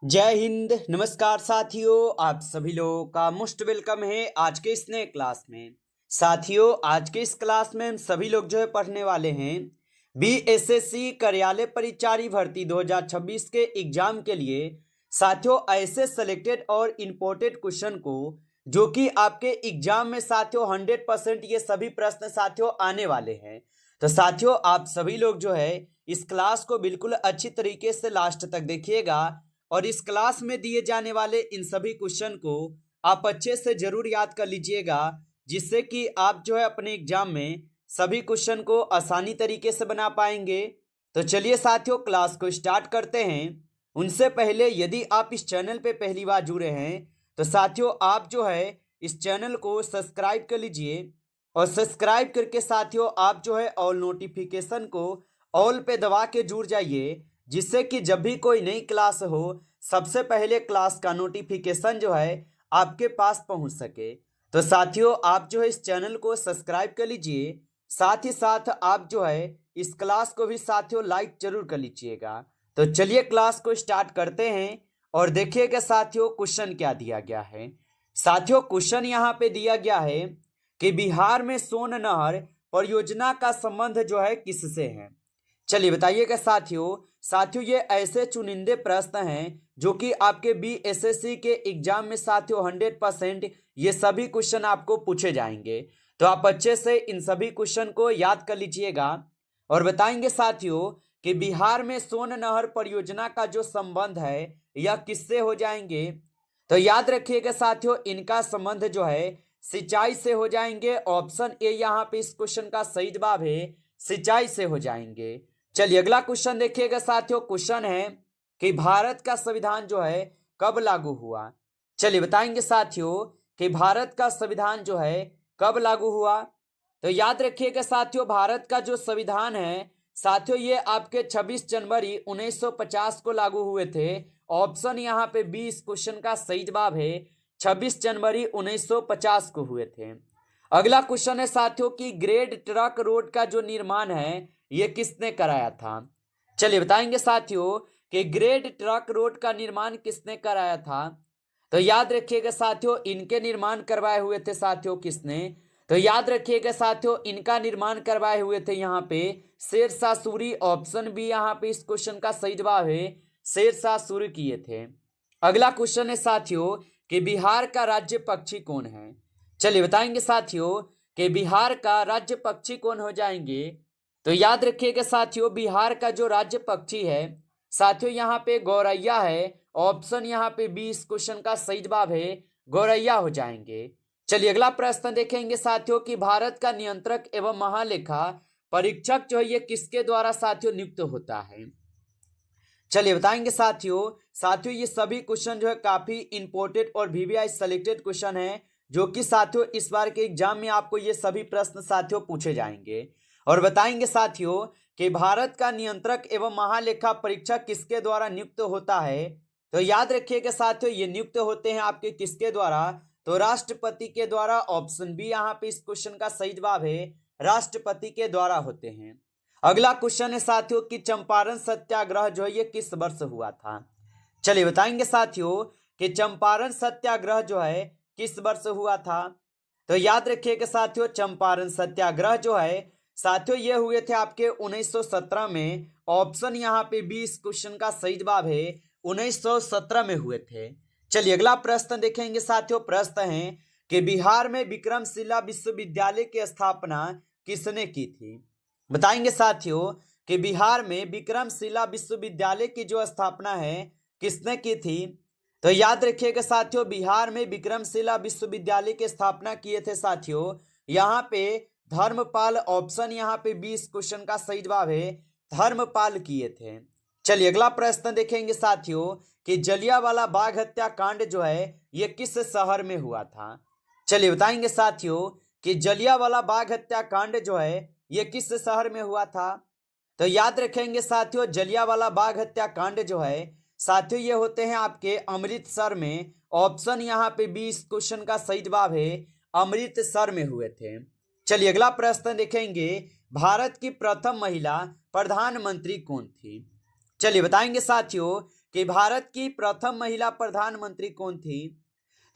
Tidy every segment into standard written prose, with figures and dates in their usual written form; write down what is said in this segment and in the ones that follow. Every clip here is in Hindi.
जय हिंद। नमस्कार साथियों, आप सभी लोगों का मोस्ट वेलकम है आज के इस नए क्लास में। साथियों, आज के इस क्लास में हम सभी लोग जो है पढ़ने वाले हैं बीएसएससी कार्यालय परिचारी भर्ती 2026 के एग्जाम के लिए साथियों ऐसे सेलेक्टेड और इम्पोर्टेड क्वेश्चन को जो कि आपके एग्जाम में साथियों 100% ये सभी प्रश्न साथियों आने वाले हैं। तो साथियों, आप सभी लोग जो है इस क्लास को बिल्कुल अच्छी तरीके से लास्ट तक देखिएगा और इस क्लास में दिए जाने वाले इन सभी क्वेश्चन को आप अच्छे से जरूर याद कर लीजिएगा, जिससे कि आप जो है अपने एग्जाम में सभी क्वेश्चन को आसानी तरीके से बना पाएंगे। तो चलिए साथियों, क्लास को स्टार्ट करते हैं। उनसे पहले यदि आप इस चैनल पे पहली बार जुड़े हैं तो साथियों आप जो है इस चैनल को सब्सक्राइब कर लीजिए और सब्सक्राइब करके साथियों आप जो है ऑल नोटिफिकेशन को ऑल पे दबा के जुड़ जाइए, जिससे कि जब भी कोई नई क्लास हो सबसे पहले क्लास का नोटिफिकेशन जो है आपके पास पहुंच सके। तो साथियों आप जो है इस चैनल को सब्सक्राइब कर लीजिए, साथ ही साथ आप जो है इस क्लास को भी साथियों लाइक जरूर कर लीजिएगा। तो चलिए क्लास को स्टार्ट करते हैं और देखिएगा साथियों क्वेश्चन क्या दिया गया है। साथियों क्वेश्चन यहाँ पे दिया गया है कि बिहार में सोन नहर परियोजना का संबंध जो है किससे है। चलिए बताइएगा साथियों। साथियों ये ऐसे चुनिंदे प्रश्न हैं जो कि आपके बीएसएससी के एग्जाम में साथियों 100% ये सभी क्वेश्चन आपको पूछे जाएंगे। तो आप अच्छे से इन सभी क्वेश्चन को याद कर लीजिएगा और बताएंगे साथियों कि बिहार में सोन नहर परियोजना का जो संबंध है यह किससे हो जाएंगे। तो याद रखिएगा साथियों, इनका संबंध जो है सिंचाई से हो जाएंगे। ऑप्शन ए यहाँ पे इस क्वेश्चन का सही जवाब है, सिंचाई से हो जाएंगे। चलिए अगला क्वेश्चन देखिएगा साथियों। क्वेश्चन है कि भारत का संविधान जो है कब लागू हुआ। चलिए बताएंगे साथियों कि भारत का संविधान जो है कब लागू हुआ। तो याद रखिएगा साथियों, भारत का जो संविधान है साथियों ये आपके 26 जनवरी 1950 को लागू हुए थे। ऑप्शन यहाँ पे बी इस क्वेश्चन का सही जवाब है, 26 जनवरी 1950 को हुए थे। अगला क्वेश्चन है साथियों कि ग्रेड ट्रक रोड का जो निर्माण है ये किसने कराया था। चलिए बताएंगे साथियों कि ग्रेड ट्रक रोड का निर्माण किसने कराया था। तो याद रखिएगा साथियों, इनके निर्माण करवाए हुए थे साथियों किसने। तो याद रखिएगा साथियों, इनका निर्माण करवाए हुए थे यहाँ पे शेरशाह सूरी। ऑप्शन बी यहाँ पे इस क्वेश्चन का सही जवाब है, शेरशाह सूरी किए थे। अगला क्वेश्चन है साथियों कि बिहार का राज्य पक्षी कौन है। चलिए बताएंगे साथियों कि बिहार का राज्य पक्षी कौन हो जाएंगे। तो याद रखिएगा साथियों, बिहार का जो राज्य पक्षी है साथियों यहाँ पे गौरैया है। ऑप्शन यहाँ पे बी इस क्वेश्चन का सही जवाब है, गौरैया हो जाएंगे। चलिए अगला प्रश्न देखेंगे साथियों कि भारत का नियंत्रक एवं महालेखा परीक्षक जो है ये किसके द्वारा साथियों नियुक्त होता है। चलिए बताएंगे साथियों। साथियों ये सभी क्वेश्चन जो है काफी इंपोर्टेंट और वीवीआई सेलेक्टेड क्वेश्चन है, जो कि साथियों इस बार के एग्जाम में आपको ये सभी प्रश्न साथियों पूछे जाएंगे। और बताएंगे साथियों कि भारत का नियंत्रक एवं महालेखा परीक्षक किसके द्वारा नियुक्त होता है। तो याद रखिएगा साथियों, ये नियुक्त होते हैं आपके किसके द्वारा, तो राष्ट्रपति के द्वारा। ऑप्शन बी यहाँ पे इस क्वेश्चन का सही जवाब है, राष्ट्रपति के द्वारा होते हैं। अगला क्वेश्चन है साथियों कि चंपारण सत्याग्रह जो है ये किस वर्ष हुआ था। चलिए बताएंगे साथियों कि चंपारण सत्याग्रह जो है किस वर्ष हुआ था। तो याद रखिएगा साथियों, चंपारण सत्याग्रह जो है साथियों ये हुए थे आपके 1917 में। ऑप्शन यहाँ पे बी इस क्वेश्चन का सही जवाब है, 1917 में हुए थे। चलिए अगला प्रश्न देखेंगे साथियों। प्रश्न है कि बिहार में विक्रमशिला विश्वविद्यालय की स्थापना किसने की थी। बताएंगे साथियों कि बिहार में विक्रमशिला विश्वविद्यालय की जो स्थापना है किसने की थी। तो याद रखिएगा साथियों, बिहार में विक्रमशिला विश्वविद्यालय की स्थापना किए थे साथियों यहाँ पे धर्मपाल। ऑप्शन यहाँ पे बी इस क्वेश्चन का सही जवाब है, धर्मपाल किए थे। चलिए अगला प्रश्न देखेंगे साथियों कि जलियांवाला बाग हत्याकांड जो है ये किस शहर में हुआ था। चलिए बताएंगे साथियों कि जलियांवाला बाग हत्याकांड जो है ये किस शहर में हुआ था। तो याद रखेंगे साथियों, जलियांवाला बाग हत्याकांड जो है साथियों ये होते हैं आपके अमृतसर में। ऑप्शन यहाँ पे बी इस क्वेश्चन का सही जवाब है, अमृतसर में हुए थे। चलिए अगला प्रश्न देखेंगे, भारत की प्रथम महिला प्रधानमंत्री कौन थी। चलिए बताएंगे साथियों कि भारत की प्रथम महिला प्रधानमंत्री कौन थी?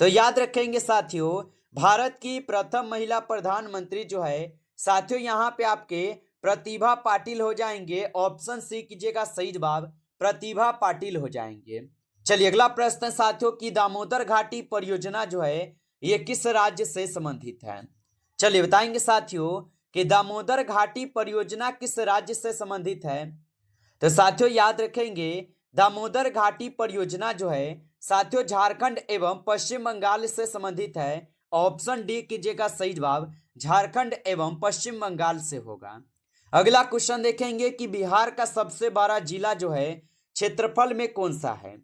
तो याद रखेंगे साथियों, भारत की प्रथम महिला प्रधानमंत्री जो है साथियों यहाँ पे आपके प्रतिभा पाटिल हो जाएंगे। ऑप्शन सी कीजिएगा सही जवाब, प्रतिभा पाटिल हो जाएंगे। चलिए अगला प्रश्न है साथियों की दामोदर घाटी परियोजना जो है ये किस राज्य से संबंधित है? चलिए बताएंगे साथियों कि दामोदर घाटी परियोजना किस राज्य से संबंधित है? तो साथियों याद रखेंगे दामोदर घाटी परियोजना जो है साथियों झारखंड एवं पश्चिम बंगाल से संबंधित है। ऑप्शन डी कीजिएगा सही जवाब, झारखंड एवं पश्चिम बंगाल से होगा। अगला क्वेश्चन देखेंगे कि बिहार का सबसे बड़ा जिला जो है क्षेत्रफल में कौन सा है?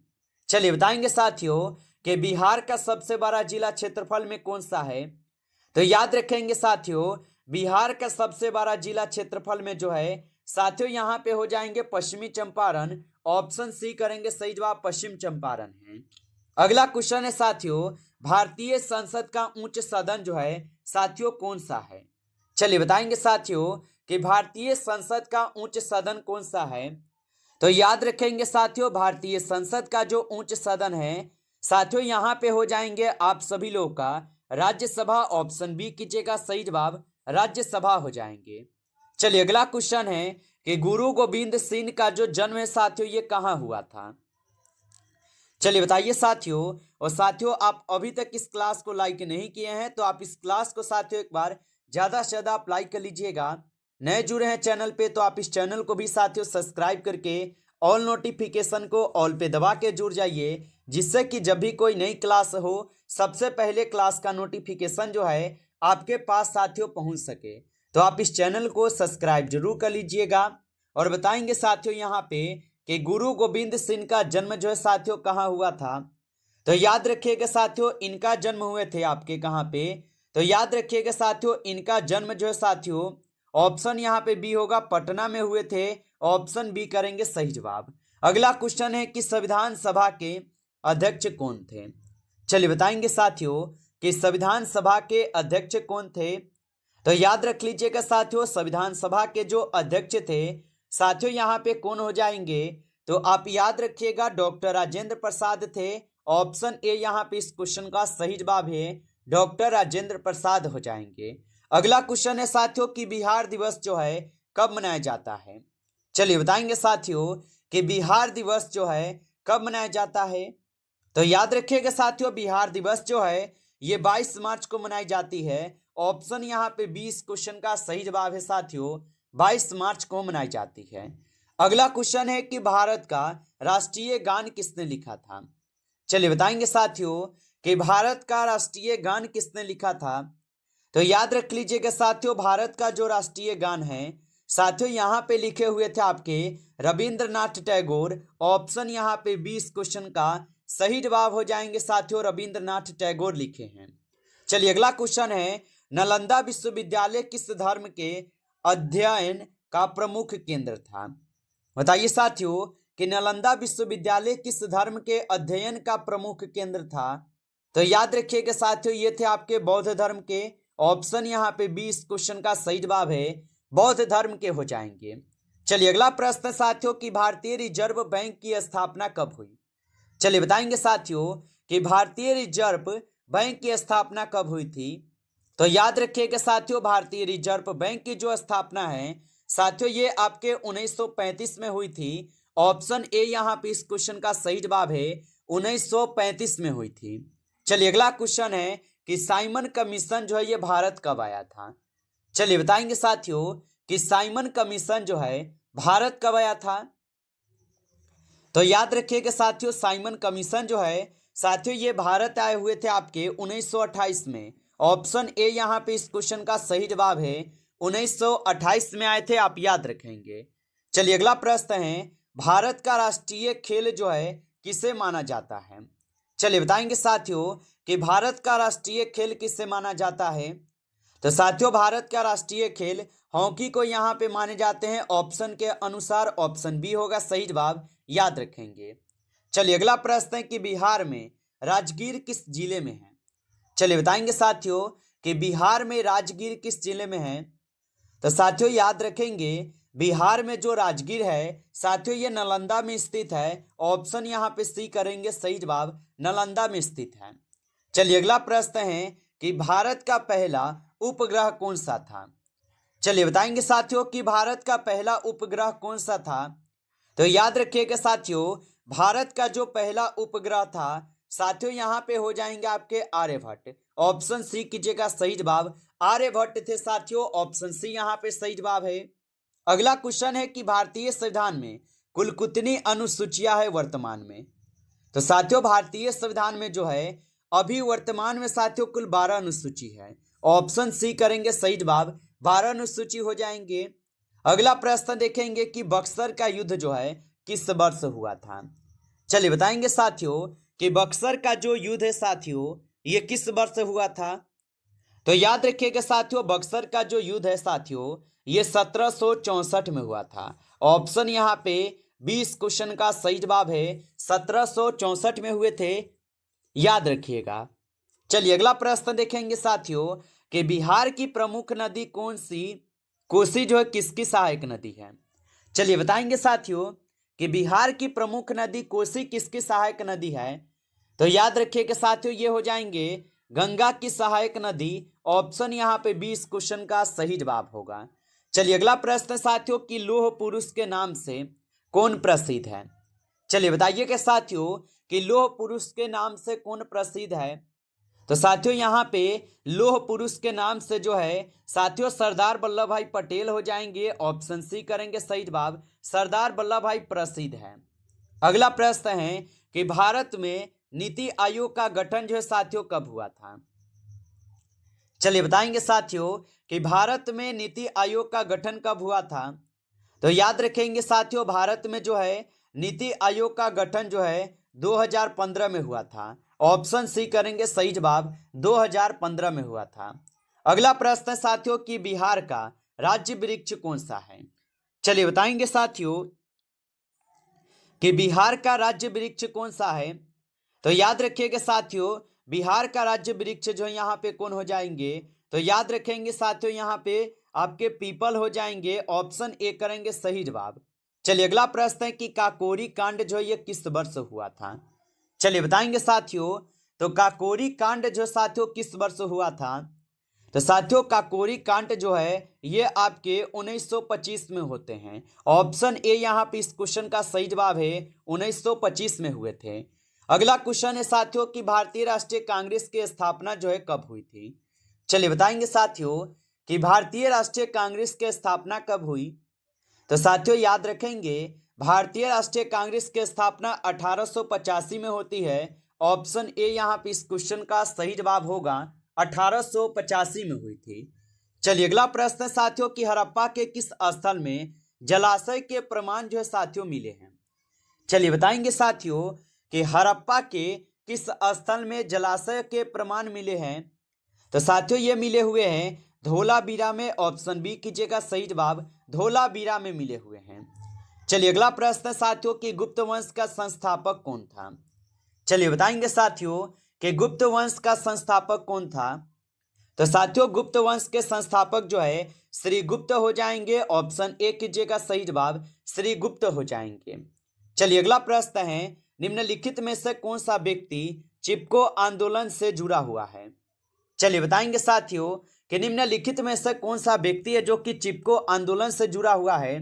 चलिए बताएंगे साथियों कि बिहार का सबसे बड़ा जिला क्षेत्रफल में कौन सा है? तो याद रखेंगे साथियों बिहार का सबसे बड़ा जिला क्षेत्रफल में जो है साथियों यहाँ पे हो जाएंगे पश्चिमी चंपारण। ऑप्शन सी करेंगे सही जवाब, पश्चिम चंपारण है। अगला क्वेश्चन है साथियों भारतीय संसद का उच्च सदन जो है साथियों कौन सा है? चलिए बताएंगे साथियों कि भारतीय संसद का उच्च सदन कौन सा है? तो याद रखेंगे साथियों भारतीय संसद का जो उच्च सदन है साथियों यहाँ पे हो जाएंगे आप सभी लोगों का राज्यसभा। ऑप्शन बी कीजिएगा सही जवाब, राज्यसभा हो जाएंगे। चलिए अगला क्वेश्चन है कि गुरु गोविंद सिंह का जो जन्म है साथियों ये कहाँ हुआ था? चलिए बताइए साथियों। और साथियों आप अभी तक इस क्लास को लाइक नहीं किए हैं तो आप इस क्लास को साथियों एक बार ज्यादा से ज्यादा आप लाइक कर लीजिएगा। नए जुड़े हैं चैनल पे तो आप इस चैनल को भी साथियों सब्सक्राइब करके ऑल नोटिफिकेशन को ऑल पे दबा के जुड़ जाइए, जिससे कि जब भी कोई नई क्लास हो सबसे पहले क्लास का नोटिफिकेशन जो है आपके पास साथियों पहुंच सके। तो आप इस चैनल को सब्सक्राइब जरूर कर लीजिएगा। और बताएंगे साथियों यहाँ पे कि गुरु गोविंद सिंह का जन्म जो है साथियों कहाँ हुआ था? तो याद रखिएगा साथियों इनका जन्म हुए थे आपके कहाँ पे? तो याद रखिएगा साथियों इनका जन्म जो है साथियों ऑप्शन यहाँ पे बी होगा, पटना में हुए थे। ऑप्शन बी करेंगे सही जवाब। अगला क्वेश्चन है कि संविधान सभा के अध्यक्ष कौन थे? चलिए बताएंगे साथियों कि संविधान सभा के अध्यक्ष कौन थे? तो याद रख लीजिएगा साथियों संविधान सभा के जो अध्यक्ष थे साथियों यहाँ पे कौन हो जाएंगे? तो आप याद रखिएगा डॉक्टर राजेंद्र प्रसाद थे। ऑप्शन ए यहाँ पे इस क्वेश्चन का सही जवाब है, डॉक्टर राजेंद्र प्रसाद हो जाएंगे। अगला क्वेश्चन है साथियों कि बिहार दिवस जो है कब मनाया जाता है? चलिए बताएंगे साथियों कि बिहार दिवस जो है कब मनाया जाता है? तो याद रखिएगा साथियों बिहार दिवस जो है ये 22 मार्च को मनाई जाती है। ऑप्शन यहाँ पे 20 क्वेश्चन का सही जवाब है साथियों, 22 मार्च को मनाई जाती है। अगला क्वेश्चन है कि भारत का राष्ट्रीय गान किसने लिखा था? चलिए बताएंगे साथियों कि भारत का राष्ट्रीय गान किसने लिखा था? तो याद रख लीजिएगा साथियों भारत का जो राष्ट्रीय गान है साथियों यहाँ पे लिखे हुए थे आपके रविंद्रनाथ टैगोर। ऑप्शन यहाँ पे 20 क्वेश्चन का सही जवाब हो जाएंगे साथियों, रविंद्रनाथ टैगोर लिखे हैं। चलिए अगला क्वेश्चन है नालंदा विश्वविद्यालय किस धर्म के अध्ययन का प्रमुख केंद्र था? बताइए साथियों कि नालंदा विश्वविद्यालय किस धर्म के अध्ययन का प्रमुख केंद्र था? तो याद रखिएगा साथियों ये थे आपके बौद्ध धर्म के। ऑप्शन यहाँ पे 20 क्वेश्चन का सही जवाब है, बौद्ध धर्म के हो जाएंगे। चलिए अगला प्रश्न साथियों कि भारतीय रिजर्व बैंक की स्थापना कब हुई? चलिए बताएंगे साथियों कि भारतीय रिजर्व बैंक की स्थापना कब हुई थी? तो याद रखिएगा साथियों भारतीय रिजर्व बैंक की जो स्थापना है साथियों ये आपके 1935 में हुई थी। ऑप्शन ए यहाँ पे इस क्वेश्चन का सही जवाब है, 1935 में हुई थी। चलिए अगला क्वेश्चन है कि साइमन कमीशन जो है ये भारत कब आया था? चलिए बताएंगे साथियों कि साइमन कमीशन जो है भारत कब आया था? तो याद रखिएगा साथियों साइमन कमीशन जो है साथियों ये भारत आए हुए थे आपके 1928 में। ऑप्शन ए यहाँ पे इस क्वेश्चन का सही जवाब है, 1928 में आए थे, आप याद रखेंगे। चलिए अगला प्रश्न है भारत का राष्ट्रीय खेल जो है किसे माना जाता है? चलिए बताएंगे साथियों कि भारत का राष्ट्रीय खेल किसे माना जाता है? तो साथियों भारत का राष्ट्रीय खेल हॉकी को यहाँ पे माने जाते हैं। ऑप्शन के अनुसार ऑप्शन बी होगा सही जवाब, याद रखेंगे। चलिए अगला प्रश्न है कि बिहार में राजगीर किस जिले में है? चलिए बताएंगे साथियों कि बिहार में राजगीर किस जिले में है? तो साथियों याद रखेंगे बिहार में जो राजगीर है साथियों ये नालंदा में स्थित है। ऑप्शन यहाँ पे सी करेंगे सही जवाब, नालंदा में स्थित है। चलिए अगला प्रश्न है कि भारत का पहला उपग्रह कौन सा था। चलिए बताएंगे साथियों कि भारत का पहला उपग्रह कौन सा था। तो याद रखिएगा साथियों, भारत का जो पहला उपग्रह था साथियों यहाँ पे हो जाएंगे आपके आर्यभट्ट। ऑप्शन सी कीजिएगा सही जवाब, आर्यभट्ट थे साथियों। ऑप्शन सी यहाँ पे सही जवाब है। अगला क्वेश्चन है कि भारतीय संविधान में कुल कितनी अनुसूचियां है वर्तमान में। तो साथियों भारतीय संविधान में जो है अभी वर्तमान में साथियों कुल 12 अनुसूची है। ऑप्शन सी करेंगे सही जवाब, 12 अनुसूची हो जाएंगे। अगला प्रश्न देखेंगे कि बक्सर का युद्ध जो है किस वर्ष हुआ था। चलिए बताएंगे साथियों कि बक्सर का जो युद्ध है साथियों ये किस वर्ष हुआ था। तो याद रखिएगा साथियों बक्सर का जो युद्ध है साथियों ये 1764 में हुआ था। ऑप्शन यहाँ पे 20 क्वेश्चन का सही जवाब है, 1764 में हुए थे, याद रखिएगा। चलिए अगला प्रश्न देखेंगे साथियों कि बिहार की प्रमुख नदी कौन सी, कोसी जो है किसकी सहायक नदी है। चलिए बताएंगे साथियों कि बिहार की प्रमुख नदी कोसी किसकी सहायक नदी है। तो याद रखिएगा साथियों ये हो जाएंगे गंगा की सहायक नदी। ऑप्शन यहाँ पे 20 क्वेश्चन का सही जवाब होगा। चलिए अगला प्रश्न साथियों कि लौह पुरुष के नाम से कौन प्रसिद्ध है। चलिए बताइएगा साथियों कि लौह पुरुष के नाम से कौन प्रसिद्ध है। तो साथियों यहाँ पे लौह पुरुष के नाम से जो है साथियों सरदार वल्लभ भाई पटेल हो जाएंगे। ऑप्शन सी करेंगे सही जवाब, सरदार वल्लभ भाई प्रसिद्ध है। अगला प्रश्न है कि भारत में नीति आयोग का गठन जो है साथियों कब हुआ था। चलिए बताएंगे साथियों कि भारत में नीति आयोग का गठन कब हुआ था। तो याद रखेंगे साथियों भारत में जो है नीति आयोग का गठन जो है 2015 में हुआ था। ऑप्शन सी करेंगे सही जवाब, 2015 में हुआ था। अगला प्रश्न साथियों कि बिहार का राज्य वृक्ष कौन सा है। चलिए बताएंगे साथियों कि बिहार का राज्य वृक्ष कौन सा है। तो याद रखिएगा साथियों बिहार का राज्य वृक्ष जो यहाँ पे कौन हो जाएंगे। तो याद रखेंगे साथियों यहाँ पे आपके पीपल हो जाएंगे। ऑप्शन ए करेंगे सही जवाब। चलिए अगला प्रश्न है कि काकोरी कांड जो ये किस वर्ष हुआ था। चलिए बताएंगे साथियों तो काकोरी कांड जो साथियों किस वर्ष हुआ था। तो साथियों काकोरी कांड जो है ये आपके 1925 में होते हैं। ऑप्शन ए यहाँ पे इस क्वेश्चन का सही जवाब है, 1925 में हुए थे। अगला क्वेश्चन है साथियों कि भारतीय राष्ट्रीय कांग्रेस की स्थापना जो है कब हुई थी। चलिए बताएंगे साथियों कि भारतीय राष्ट्रीय कांग्रेस की स्थापना कब हुई। तो साथियों याद रखेंगे भारतीय राष्ट्रीय कांग्रेस की स्थापना 1885 में होती है। ऑप्शन ए यहाँ पे इस क्वेश्चन का सही जवाब होगा, 1885 में हुई थी। चलिए अगला प्रश्न साथियों कि हड़प्पा के किस स्थल में जलाशय के प्रमाण जो है साथियों मिले हैं। चलिए बताएंगे साथियों कि हड़प्पा के किस स्थल में जलाशय के प्रमाण मिले हैं। तो साथियों ये मिले हुए हैं धोलावीरा में। ऑप्शन बी कीजिएगा सही जवाब, धोलावीरा में मिले हुए हैं। चलिए अगला प्रश्न साथियों कि गुप्त वंश का संस्थापक कौन था। चलिए बताएंगे साथियों कि गुप्त वंश का संस्थापक कौन था। तो साथियों गुप्त वंश के संस्थापक जो है श्री गुप्त हो जाएंगे। ऑप्शन ए कीजिएगा सही जवाब, श्री गुप्त हो जाएंगे। चलिए अगला प्रश्न है निम्नलिखित में से कौन सा व्यक्ति चिपको आंदोलन से जुड़ा हुआ है। चलिए बताएंगे साथियों कि निम्नलिखित में से कौन सा व्यक्ति है जो कि चिपको आंदोलन से जुड़ा हुआ है।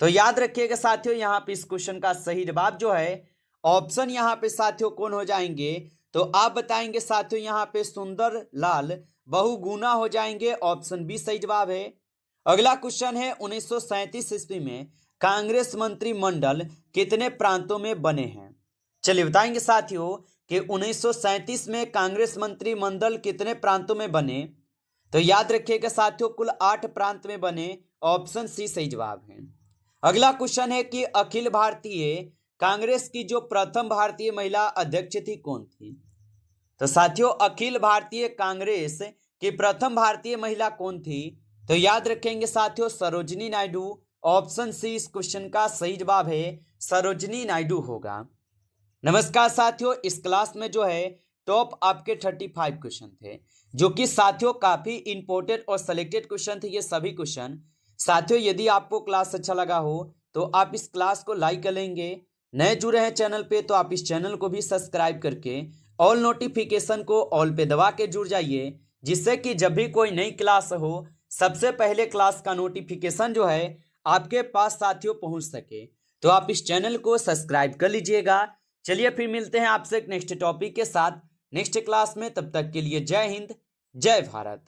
तो याद रखिएगा साथियों यहाँ पे इस क्वेश्चन का सही जवाब जो है ऑप्शन यहाँ पे साथियों कौन हो जाएंगे। तो आप बताएंगे साथियों यहाँ पे सुंदर लाल बहुगुणा हो जाएंगे। ऑप्शन बी सही जवाब है। अगला क्वेश्चन है 1937 ईस्वी में कांग्रेस मंत्रिमंडल कितने प्रांतों में बने हैं। चलिए बताएंगे साथियों कि 1937 में कांग्रेस मंत्रिमंडल कितने प्रांतों में बने। तो याद रखिएगा साथियों कुल 8 प्रांत में बने। ऑप्शन सी सही जवाब है। अगला क्वेश्चन है कि अखिल भारतीय कांग्रेस की जो प्रथम भारतीय महिला अध्यक्ष थी कौन थी। तो साथियों अखिल भारतीय कांग्रेस की प्रथम भारतीय महिला कौन थी। तो याद रखेंगे साथियों सरोजिनी नायडू। ऑप्शन सी इस क्वेश्चन का सही जवाब है, सरोजिनी नायडू होगा। नमस्कार साथियों इस क्लास में जो है टॉप आपके 35 क्वेश्चन थे जो कि साथियों काफी इंपॉर्टेंट और सिलेक्टेड क्वेश्चन थे। ये सभी क्वेश्चन साथियों, यदि आपको क्लास अच्छा लगा हो तो आप इस क्लास को लाइक कर लेंगे। नए जुड़े हैं चैनल पे तो आप इस चैनल को भी सब्सक्राइब करके ऑल नोटिफिकेशन को ऑल पे दबा के जुड़ जाइए, जिससे कि जब भी कोई नई क्लास हो सबसे पहले क्लास का नोटिफिकेशन जो है आपके पास साथियों पहुंच सके। तो आप इस चैनल को सब्सक्राइब कर लीजिएगा। चलिए फिर मिलते हैं आपसे एक नेक्स्ट टॉपिक के साथ नेक्स्ट क्लास में। तब तक के लिए जय हिंद, जय भारत।